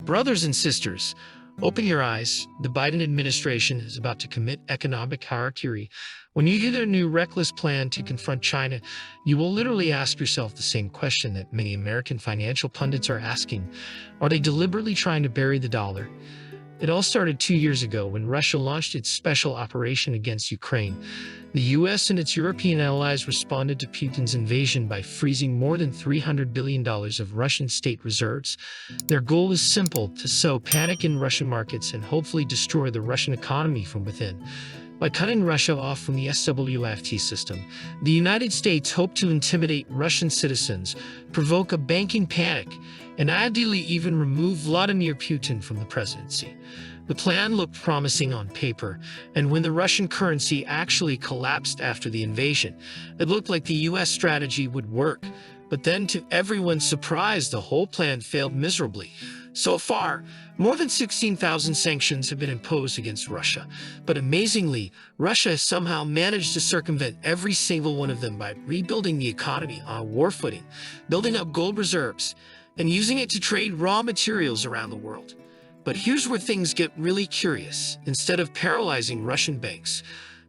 Brothers and sisters, open your eyes. The Biden administration is about to commit economic harakiri. When you hear their new reckless plan to confront China, you will literally ask yourself the same question that many American financial pundits are asking. Are they deliberately trying to bury the dollar? It all started 2 years ago when Russia launched its special operation against Ukraine. The US and its European allies responded to Putin's invasion by freezing more than $300 billion of Russian state reserves. Their goal is simple: to sow panic in Russian markets and hopefully destroy the Russian economy from within. By cutting Russia off from the SWIFT system, the United States hoped to intimidate Russian citizens, provoke a banking panic, and ideally even remove Vladimir Putin from the presidency. The plan looked promising on paper, and when the Russian currency actually collapsed after the invasion, it looked like the US strategy would work. But then, to everyone's surprise, the whole plan failed miserably. So far, more than 16,000 sanctions have been imposed against Russia. But amazingly, Russia has somehow managed to circumvent every single one of them by rebuilding the economy on a war footing, building up gold reserves, and using it to trade raw materials around the world. But here's where things get really curious. Instead of paralyzing Russian banks,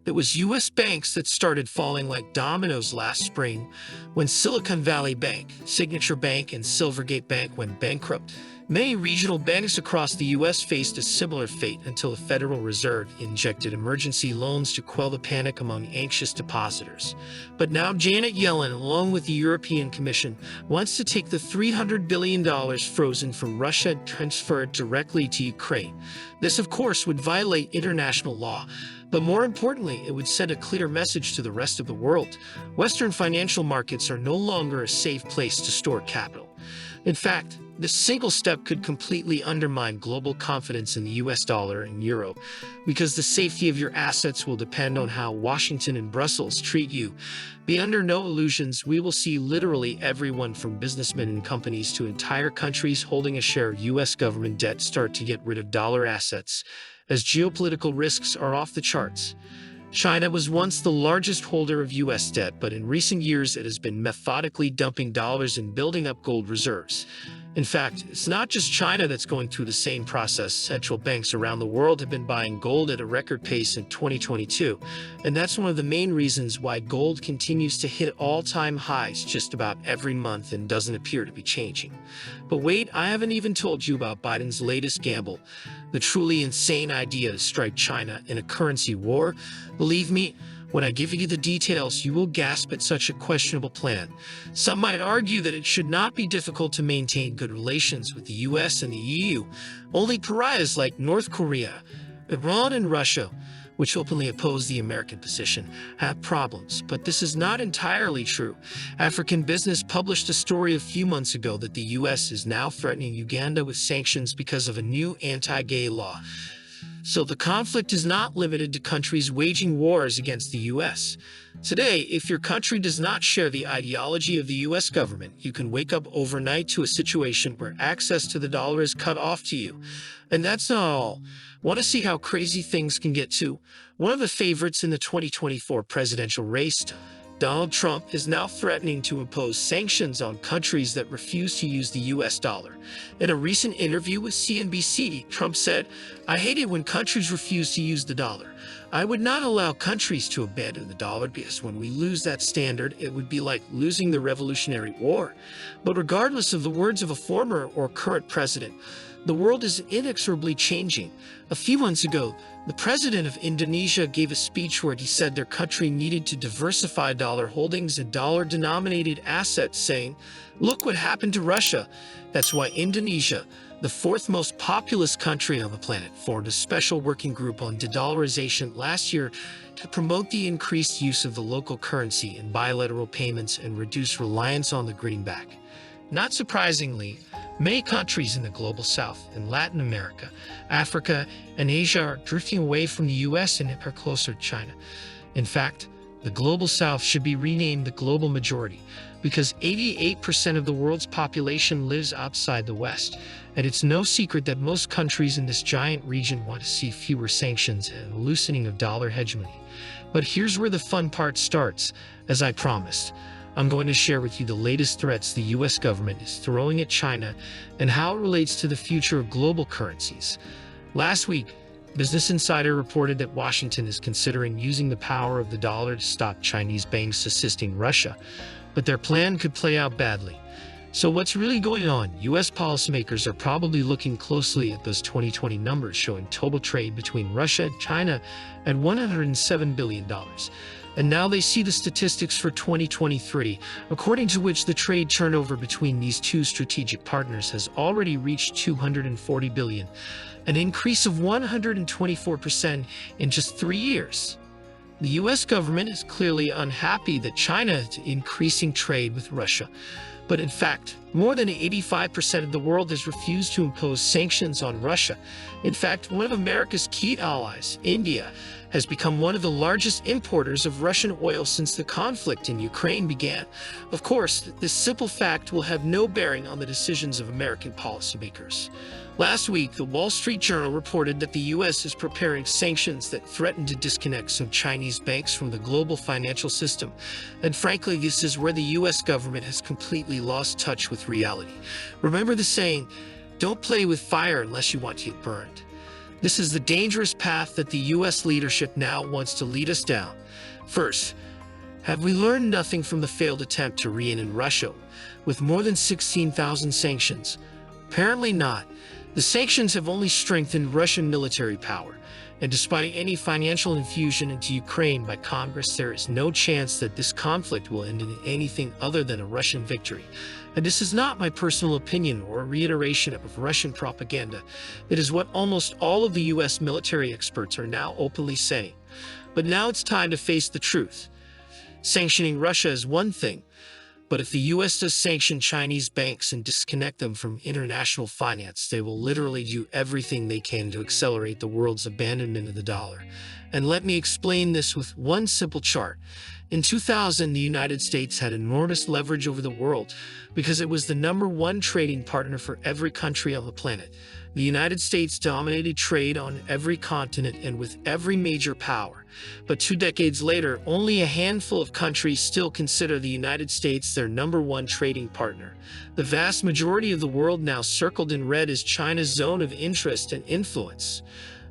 it was US banks that started falling like dominoes last spring when Silicon Valley Bank, Signature Bank, and Silvergate Bank went bankrupt. Many regional banks across the US faced a similar fate until the Federal Reserve injected emergency loans to quell the panic among anxious depositors. But now Janet Yellen, along with the European Commission, wants to take the $300 billion frozen from Russia and transfer it directly to Ukraine. This, of course, would violate international law. But more importantly, it would send a clear message to the rest of the world. Western financial markets are no longer a safe place to store capital. In fact, this single step could completely undermine global confidence in the US dollar and euro, because the safety of your assets will depend on how Washington and Brussels treat you. Be under no illusions, we will see literally everyone from businessmen and companies to entire countries holding a share of US government debt start to get rid of dollar assets, as geopolitical risks are off the charts. China was once the largest holder of US debt, but in recent years it has been methodically dumping dollars and building up gold reserves. In fact, it's not just China that's going through the same process. Central banks around the world have been buying gold at a record pace in 2022, and that's one of the main reasons why gold continues to hit all-time highs just about every month and doesn't appear to be changing. But wait, I haven't even told you about Biden's latest gamble, the truly insane idea to strike China in a currency war. Believe me, when I give you the details, you will gasp at such a questionable plan. Some might argue that it should not be difficult to maintain good relations with the US and the EU. Only pariahs like North Korea, Iran, and Russia, which openly oppose the American position, have problems. But this is not entirely true. African Business published a story a few months ago that the US is now threatening Uganda with sanctions because of a new anti-gay law. So the conflict is not limited to countries waging wars against the US. Today, if your country does not share the ideology of the US government, you can wake up overnight to a situation where access to the dollar is cut off to you. And that's not all. Want to see how crazy things can get too? One of the favorites in the 2024 presidential race, Donald Trump, is now threatening to impose sanctions on countries that refuse to use the US dollar. In a recent interview with CNBC, Trump said, "I hate it when countries refuse to use the dollar. I would not allow countries to abandon the dollar because when we lose that standard, it would be like losing the Revolutionary War." But regardless of the words of a former or current president, the world is inexorably changing. A few months ago, the president of Indonesia gave a speech where he said their country needed to diversify dollar holdings and dollar-denominated assets, saying, "Look what happened to Russia." That's why Indonesia, the fourth most populous country on the planet, formed a special working group on de-dollarization last year to promote the increased use of the local currency in bilateral payments and reduce reliance on the greenback. Not surprisingly, many countries in the global south, in Latin America, Africa, and Asia are drifting away from the US and are closer to China. In fact, the global south should be renamed the global majority, because 88% of the world's population lives outside the West, and it's no secret that most countries in this giant region want to see fewer sanctions and a loosening of dollar hegemony. But here's where the fun part starts, as I promised. I'm going to share with you the latest threats the US government is throwing at China and how it relates to the future of global currencies. Last week, Business Insider reported that Washington is considering using the power of the dollar to stop Chinese banks assisting Russia, but their plan could play out badly. So what's really going on? US policymakers are probably looking closely at those 2020 numbers showing total trade between Russia and China at $107 billion. And now they see the statistics for 2023, according to which the trade turnover between these two strategic partners has already reached $240 billion, an increase of 124% in just 3 years. The US government is clearly unhappy that China is increasing trade with Russia. But in fact, more than 85% of the world has refused to impose sanctions on Russia. In fact, one of America's key allies, India, has become one of the largest importers of Russian oil since the conflict in Ukraine began. Of course, this simple fact will have no bearing on the decisions of American policymakers. Last week, the Wall Street Journal reported that the U.S. is preparing sanctions that threaten to disconnect some Chinese banks from the global financial system. And frankly, this is where the U.S. government has completely lost touch with reality. Remember the saying, don't play with fire unless you want to get burned. This is the dangerous path that the U.S. leadership now wants to lead us down. First, have we learned nothing from the failed attempt to rein in Russia with more than 16,000 sanctions? Apparently not. The sanctions have only strengthened Russian military power, and despite any financial infusion into Ukraine by Congress, there is no chance that this conflict will end in anything other than a Russian victory. And this is not my personal opinion or a reiteration of Russian propaganda. It is what almost all of the US military experts are now openly saying. But now it's time to face the truth. Sanctioning Russia is one thing, but if the US does sanction Chinese banks and disconnect them from international finance, they will literally do everything they can to accelerate the world's abandonment of the dollar. And let me explain this with one simple chart. In 2000, the United States had enormous leverage over the world because it was the #1 trading partner for every country on the planet. The United States dominated trade on every continent and with every major power. But 2 decades later, only a handful of countries still consider the United States their #1 trading partner. The vast majority of the world now circled in red is China's zone of interest and influence.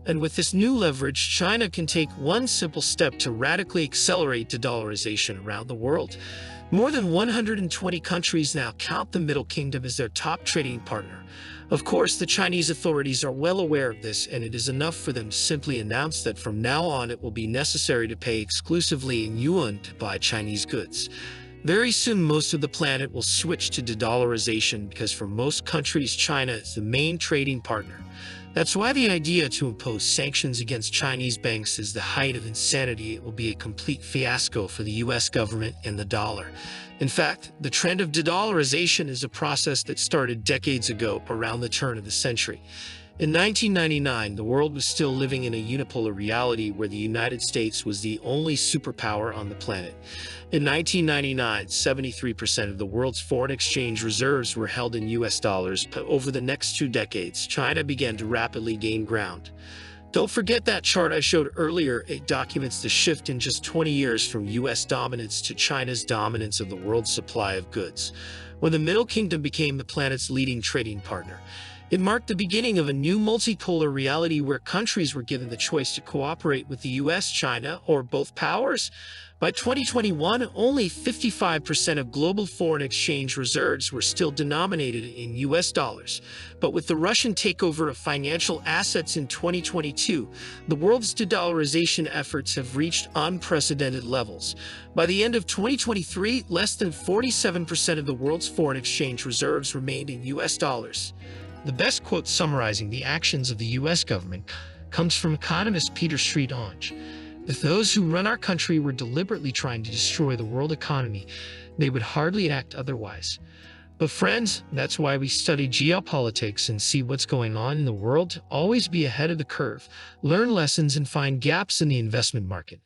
And with this new leverage, China can take one simple step to radically accelerate de-dollarization around the world. More than 120 countries now count the Middle Kingdom as their top trading partner. Of course, the Chinese authorities are well aware of this, and it is enough for them to simply announce that from now on it will be necessary to pay exclusively in yuan to buy Chinese goods. Very soon, most of the planet will switch to de-dollarization because for most countries, China is the main trading partner. That's why the idea to impose sanctions against Chinese banks is the height of insanity. It will be a complete fiasco for the US government and the dollar. In fact, the trend of de-dollarization is a process that started decades ago, around the turn of the century. In 1999, the world was still living in a unipolar reality where the United States was the only superpower on the planet. In 1999, 73% of the world's foreign exchange reserves were held in US dollars, but over the next 2 decades, China began to rapidly gain ground. Don't forget that chart I showed earlier. It documents the shift in just 20 years from US dominance to China's dominance of the world's supply of goods. When the Middle Kingdom became the planet's leading trading partner, it marked the beginning of a new multipolar reality where countries were given the choice to cooperate with the US, China, or both powers. By 2021, only 55% of global foreign exchange reserves were still denominated in US dollars. But with the Russian takeover of financial assets in 2022, the world's de-dollarization efforts have reached unprecedented levels. By the end of 2023, less than 47% of the world's foreign exchange reserves remained in US dollars. The best quote summarizing the actions of the U.S. government comes from economist Peter Street-Onge. If those who run our country were deliberately trying to destroy the world economy, they would hardly act otherwise. But friends, that's why we study geopolitics and see what's going on in the world. Always be ahead of the curve, learn lessons, and find gaps in the investment market.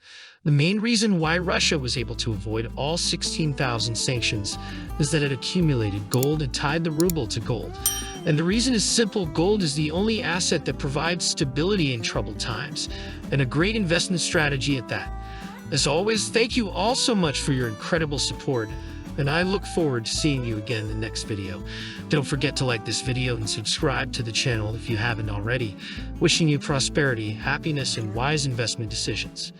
The main reason why Russia was able to avoid all 16,000 sanctions is that it accumulated gold and tied the ruble to gold. And the reason is simple: gold is the only asset that provides stability in troubled times, and a great investment strategy at that. As always, thank you all so much for your incredible support. and I look forward to seeing you again in the next video. Don't forget to like this video and subscribe to the channel if you haven't already. Wishing you prosperity, happiness, and wise investment decisions.